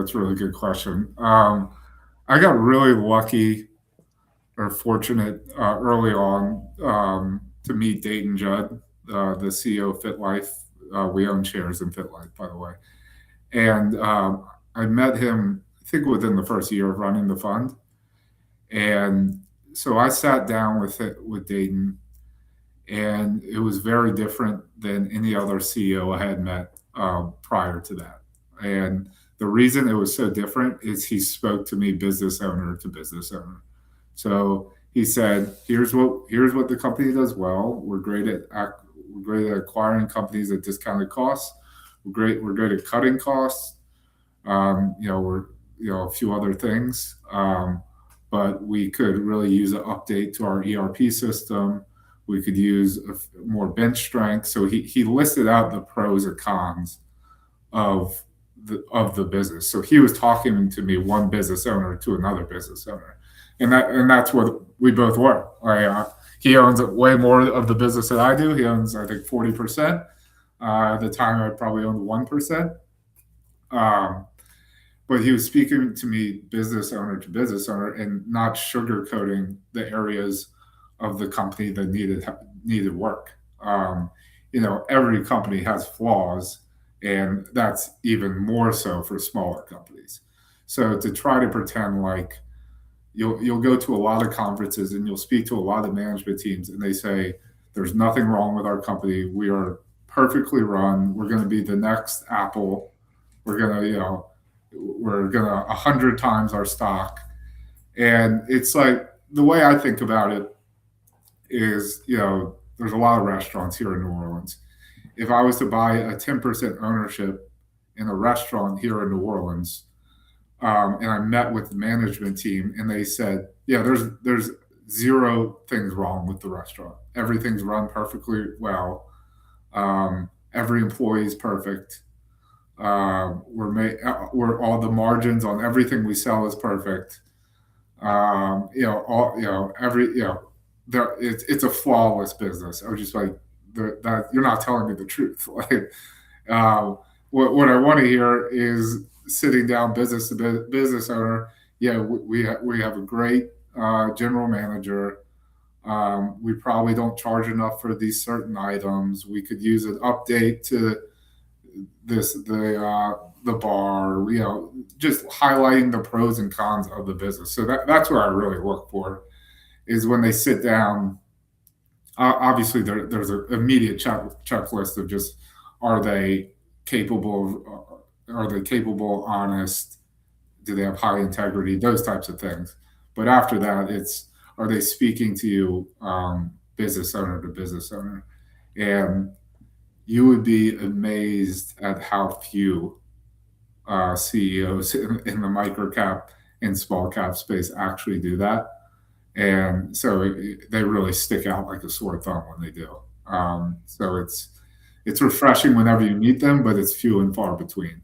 That's a really good question. I got really lucky or fortunate early on to meet Dayton Judd, the CEO of FitLife. We own shares in FitLife, by the way. And I met him, I think, within the first year of running the fund. And so I sat down with Dayton, and it was very different than any other CEO I had met prior to that. And the reason it was so different is he spoke to me business owner to business owner. So he said, "Here's what the company does well. We're great at acquiring companies at discounted costs. We're great at cutting costs. We're a few other things, but we could really use an update to our ERP system. We could use more bench strength." So he listed out the pros and cons of the business. So he was talking to me, one business owner to another business owner, and that's what we both were. He owns way more of the business than I do. He owns, I think, 40%. At the time, I probably owned 1%. Um, but he was speaking to me business owner to business owner and not sugarcoating the areas of the company that needed work. Every company has flaws, and that's even more so for smaller companies. So to try to pretend like you'll go to a lot of conferences and you'll speak to a lot of management teams, and they say there's nothing wrong with our company. We are perfectly run. We're going to be the next Apple. We're gonna 100 times our stock. And it's like the way I think about it is, there's a lot of restaurants here in New Orleans. If I was to buy a 10% ownership in a restaurant here in New Orleans, and I met with the management team, and they said, "Yeah, there's zero things wrong with the restaurant. Everything's run perfectly well. Every employee is perfect. We're all the margins on everything we sell is perfect. All every it's a flawless business." I was just like, that you're not telling me the truth. Like, um, what I want to hear is sitting down business to business owner. Yeah, we have a great general manager. We probably don't charge enough for these certain items. We could use an update to the bar. Just highlighting the pros and cons of the business. So that's what I really look for is when they sit down. Obviously, there's an immediate checklist of just are they capable, honest, do they have high integrity, those types of things. But after that, it's are they speaking to you, business owner to business owner, and you would be amazed at how few CEOs in the micro cap and small cap space actually do that. And so they really stick out like a sore thumb when they do. So it's refreshing whenever you meet them, but it's few and far between.